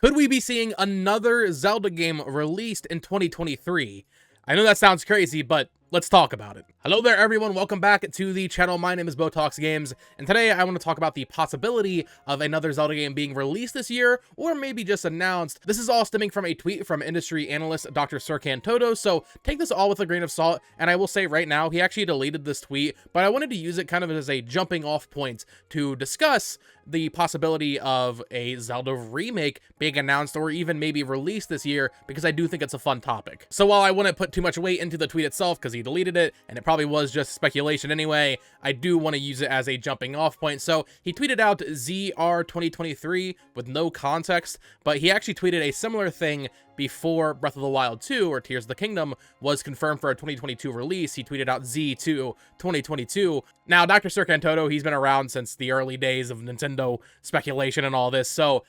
Could we be seeing another Zelda game released in 2023? I know that sounds crazy, but let's talk about it. Hello there, everyone. Welcome back to the channel. My name is Botox Games, and today I want to talk about the possibility of another Zelda game being released this year, or maybe just announced. This is all stemming from a tweet from industry analyst Dr. Serkan Toto, so take this all with a grain of salt, and I will say right now, he actually deleted this tweet, but I wanted to use it kind of as a jumping off point to discuss the possibility of a Zelda remake being announced or even maybe released this year, because I do think it's a fun topic. So while I wouldn't put too much weight into the tweet itself because he deleted it and it probably was just speculation anyway, I do want to use it as a jumping off point. So he tweeted out ZR 2023 with no context, but he actually tweeted a similar thing before Breath of the Wild 2 or Tears of the Kingdom was confirmed for a 2022 release. He tweeted out Z2 2022. Now, Dr. Serkan Toto, he's been around since the early days of Nintendo speculation and all this, so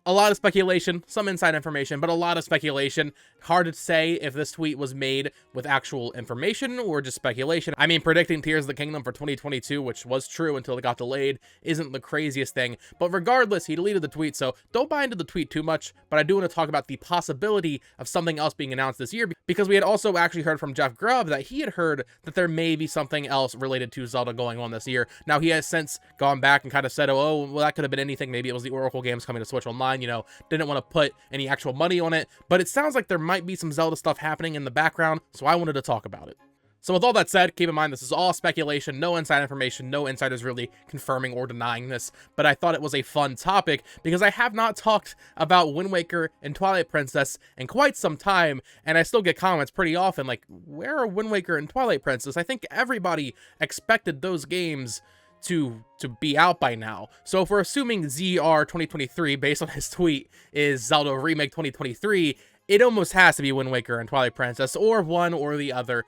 a lot of speculation, some inside information, but a lot of speculation. Hard to say if this tweet was made with actual information or just speculation. I mean, predicting Tears of the Kingdom for 2022, which was true until it got delayed, isn't the craziest thing. But regardless, he deleted the tweet, so don't buy into the tweet too much. But I do want to talk about the possibility of something else being announced this year, because we had also actually heard from Jeff Grubb that he had heard that there may be something else related to Zelda going on this year. Now, he has since gone back and kind of said, oh, well, that could have been anything. Maybe it was the Oracle games coming to Switch Online. You know, didn't want to put any actual money on it, but it sounds like there might be some Zelda stuff happening in the background, so I wanted to talk about it. So with all that said, keep in mind this is all speculation, no inside information, no insiders really confirming or denying this, but I thought it was a fun topic because I have not talked about Wind Waker and Twilight Princess in quite some time, and I still get comments pretty often like, where are Wind Waker and Twilight Princess? I think everybody expected those games to be out by now. So if we're assuming ZR 2023, based on his tweet, is Zelda Remake 2023, it almost has to be Wind Waker and Twilight Princess, or one or the other,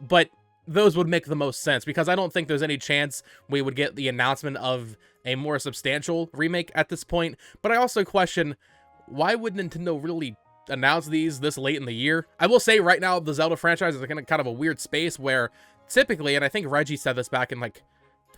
but those would make the most sense, because I don't think there's any chance we would get the announcement of a more substantial remake at this point. But I also question, why would Nintendo really announce these this late in the year? I will say right now, the Zelda franchise is in kind of a weird space where typically, and I think Reggie said this back in like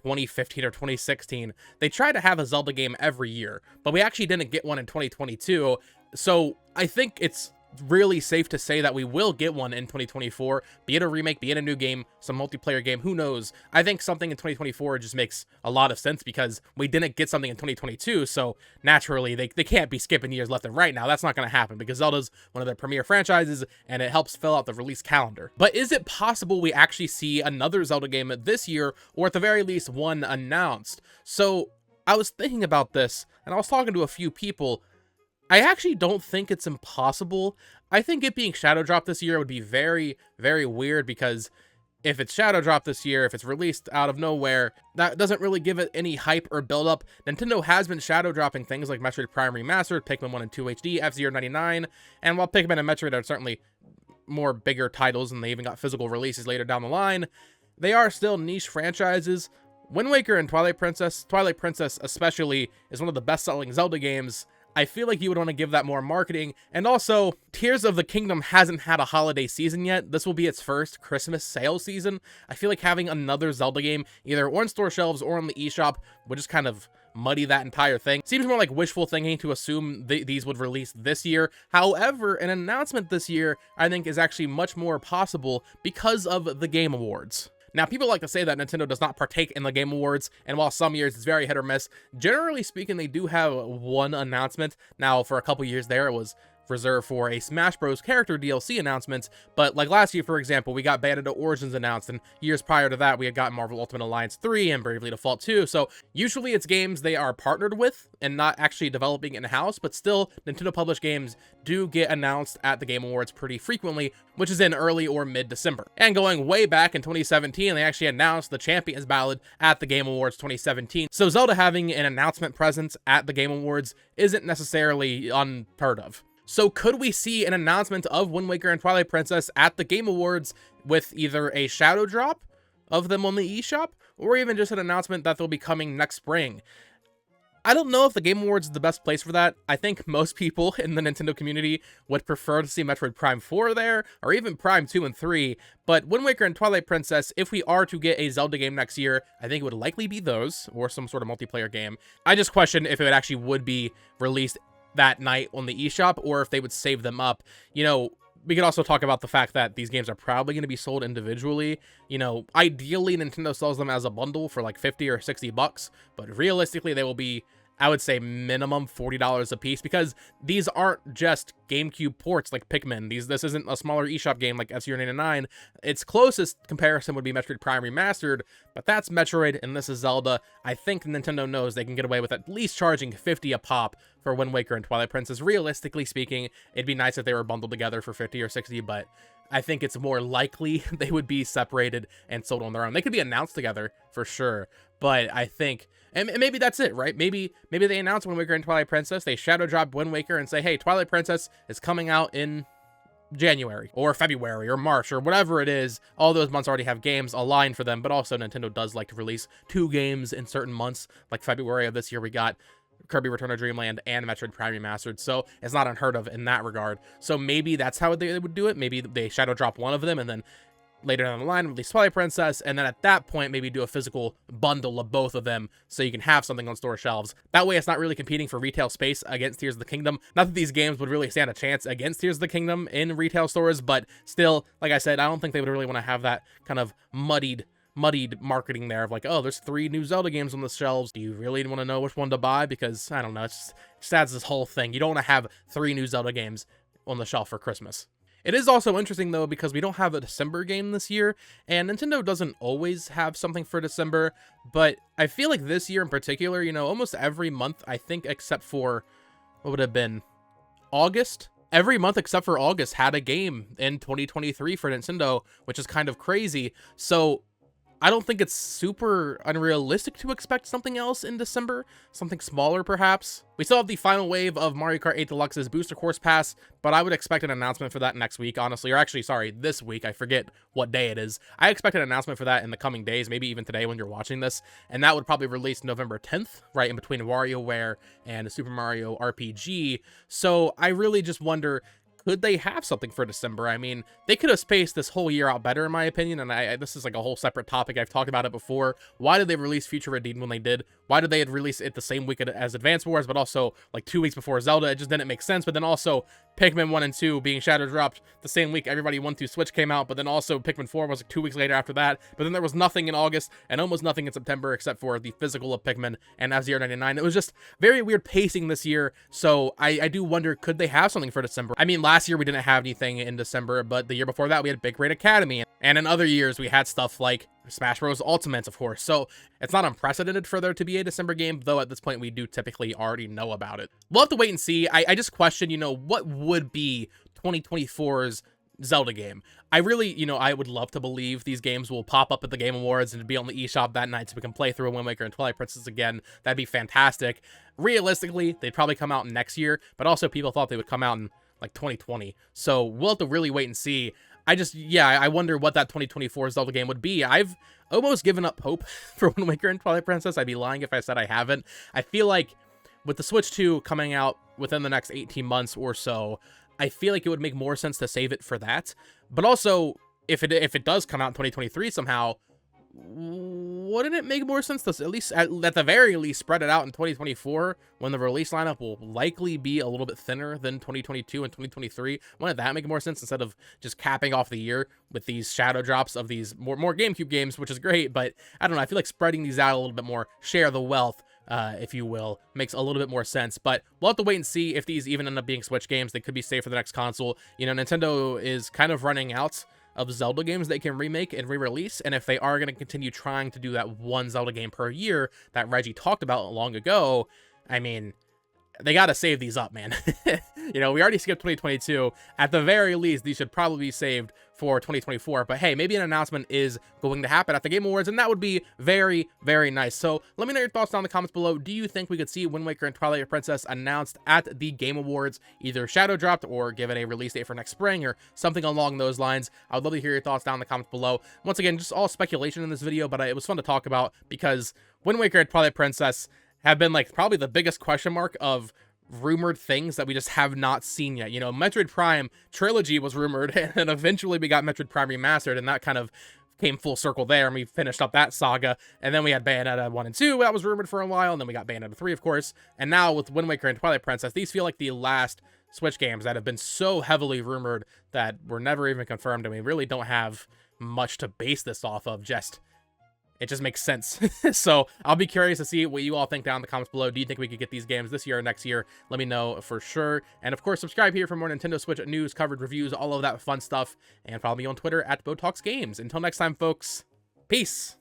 2015 or 2016, they try to have a Zelda game every year, but we actually didn't get one in 2022. So I think it's really safe to say that we will get one in 2024, be it a remake, be it a new game, some multiplayer game, who knows. I think something in 2024 just makes a lot of sense because we didn't get something in 2022, so naturally they can't be skipping years left and right now. That's not going to happen because Zelda's one of their premier franchises and it helps fill out the release calendar. But is it possible we actually see another Zelda game this year, or at the very least one announced? So I was thinking about this and I was talking to a few people. I actually don't think it's impossible. I think it being Shadow Drop this year would be very, very weird, because if it's Shadow Drop this year, if it's released out of nowhere, that doesn't really give it any hype or build up. Nintendo has been Shadow Dropping things like Metroid Prime Remastered, Pikmin 1 and 2 HD, F-Zero 99, and while Pikmin and Metroid are certainly more bigger titles and they even got physical releases later down the line, they are still niche franchises. Wind Waker and Twilight Princess especially, is one of the best-selling Zelda games. I feel like you would want to give that more marketing. And also, Tears of the Kingdom hasn't had a holiday season yet. This will be its first Christmas sales season. I feel like having another Zelda game, either on store shelves or on the eShop, would just kind of muddy that entire thing. Seems more like wishful thinking to assume these would release this year. However, an announcement this year, I think, is actually much more possible because of the Game Awards. Now, people like to say that Nintendo does not partake in the Game Awards, and while some years it's very hit or miss, generally speaking, they do have one announcement. Now, for a couple years there, it was reserved for a Smash Bros. Character DLC announcement, but like last year, for example, we got Bayonetta Origins announced, and years prior to that, we had gotten Marvel Ultimate Alliance 3 and Bravely Default 2, so usually it's games they are partnered with and not actually developing in-house, but still, Nintendo published games do get announced at the Game Awards pretty frequently, which is in early or mid-December. And going way back in 2017, they actually announced the Champions Ballad at the Game Awards 2017, so Zelda having an announcement presence at the Game Awards isn't necessarily unheard of. So could we see an announcement of Wind Waker and Twilight Princess at the Game Awards with either a shadow drop of them on the eShop, or even just an announcement that they'll be coming next spring? I don't know if the Game Awards is the best place for that. I think most people in the Nintendo community would prefer to see Metroid Prime 4 there, or even Prime 2 and 3, but Wind Waker and Twilight Princess, if we are to get a Zelda game next year, I think it would likely be those, or some sort of multiplayer game. I just question if it actually would be released that night on the eShop, or if they would save them up. You know, we could also talk about the fact that these games are probably going to be sold individually. You know, ideally Nintendo sells them as a bundle for like 50 or 60 bucks, but realistically they will be, I would say, minimum $40 a piece, because these aren't just GameCube ports like Pikmin. This isn't a smaller eShop game like F-Zero 99. Its closest comparison would be Metroid Prime Remastered, but that's Metroid and this is Zelda. I think Nintendo knows they can get away with at least charging 50 a pop for Wind Waker and Twilight Princess. Realistically speaking, it'd be nice if they were bundled together for 50 or 60, but I think it's more likely they would be separated and sold on their own. They could be announced together for sure, but I think, and maybe that's it, right? Maybe they announce Wind Waker and Twilight Princess, they shadow drop Wind Waker and say, hey, Twilight Princess is coming out in January or February or March or whatever it is. All those months already have games aligned for them, but also Nintendo does like to release 2 games in certain months. Like February of this year, we got Kirby Return to Dreamland and Metroid Prime Remastered, so it's not unheard of in that regard. So maybe that's how they would do it. Maybe they shadow drop one of them and then later down the line release Twilight Princess, and then at that point maybe do a physical bundle of both of them so you can have something on store shelves. That way it's not really competing for retail space against Tears of the Kingdom. Not that these games would really stand a chance against Tears of the Kingdom in retail stores, but still, like I said, I don't think they would really want to have that kind of muddied marketing there of like, oh, there's 3 new Zelda games on the shelves. Do you really want to know which one to buy? Because, I don't know, it just adds this whole thing. You don't want to have 3 new Zelda games on the shelf for Christmas. It is also interesting, though, because we don't have a December game this year, and Nintendo doesn't always have something for December, but I feel like this year in particular, you know, almost every month, I think, except for, what would have been, August? Every month except for August had a game in 2023 for Nintendo, which is kind of crazy. So I don't think it's super unrealistic to expect something else in December, something smaller perhaps. We still have the final wave of Mario Kart 8 Deluxe's Booster Course Pass, but I would expect an announcement for that next week, honestly, or actually, sorry, this week. I forget what day it is. I expect an announcement for that in the coming days, maybe even today when you're watching this, and that would probably release November 10th, right in between WarioWare and Super Mario RPG. So I really just wonder, could they have something for December? I mean, they could have spaced this whole year out better, in my opinion, and this is like a whole separate topic. I've talked about it before. Why did they release Future Redeemed when they did? Why did they release it the same week as Advance Wars, but also like 2 weeks before Zelda? It just didn't make sense. But then also Pikmin 1 and 2 being shadow dropped the same week Everybody 1 2 Switch came out, but then also Pikmin 4 was like 2 weeks later after that. But then there was nothing in August and almost nothing in September except for the physical of Pikmin and F-Zero 99. It was just very weird pacing this year. So I do wonder, could they have something for December? I mean, last year we didn't have anything in December, but the year before that we had Big Brain Academy, and in other years we had stuff like Smash Bros. Ultimate, of course. So it's not unprecedented for there to be a December game, though at this point we do typically already know about it. We'll have to wait and see. I just question, you know, what would be 2024's Zelda game? I really, you know, I would love to believe these games will pop up at the Game Awards and be on the eShop that night so we can play through Wind Waker and Twilight Princess again. That'd be fantastic. Realistically, they'd probably come out next year, but also people thought they would come out in like 2020. So we'll have to really wait and see. I wonder what that 2024 Zelda game would be. I've almost given up hope for Wind Waker and Twilight Princess. I'd be lying if I said I haven't. I feel like with the Switch 2 coming out within the next 18 months or so, I feel like it would make more sense to save it for that. But also, if it does come out in 2023 somehow, wouldn't it make more sense to at least, at the very least, spread it out in 2024 when the release lineup will likely be a little bit thinner than 2022 and 2023? Wouldn't that make more sense instead of just capping off the year with these shadow drops of these more GameCube games, which is great, but I don't know, I feel like spreading these out a little bit more, share the wealth, if you will, makes a little bit more sense. But we'll have to wait and see if these even end up being Switch games. They could be saved for the next console. You know, Nintendo is kind of running out of Zelda games they can remake and re-release, and if they are going to continue trying to do that one Zelda game per year that Reggie talked about long ago, I mean, they got to save these up, man. You know, we already skipped 2022. At the very least, these should probably be saved for 2024. But hey, maybe an announcement is going to happen at the Game Awards, and that would be very, very nice. So let me know your thoughts down in the comments below. Do you think we could see Wind Waker and Twilight Princess announced at the Game Awards, either shadow dropped or given a release date for next spring or something along those lines? I would love to hear your thoughts down in the comments below. Once again, just all speculation in this video, but it was fun to talk about because Wind Waker and Twilight Princess have been like probably the biggest question mark of rumored things that we just have not seen yet. You know, Metroid Prime Trilogy was rumored, and then eventually we got Metroid Prime Remastered, and that kind of came full circle there, and we finished up that saga. And then we had Bayonetta 1 and 2, that was rumored for a while, and then we got Bayonetta 3, of course. And now with Wind Waker and Twilight Princess, these feel like the last Switch games that have been so heavily rumored that were never even confirmed, and we really don't have much to base this off of. It just makes sense. So I'll be curious to see what you all think down in the comments below. Do you think we could get these games this year or next year? Let me know for sure. And of course, subscribe here for more Nintendo Switch news, covered reviews, all of that fun stuff. And follow me on Twitter at BoTalksGames. Until next time, folks, peace.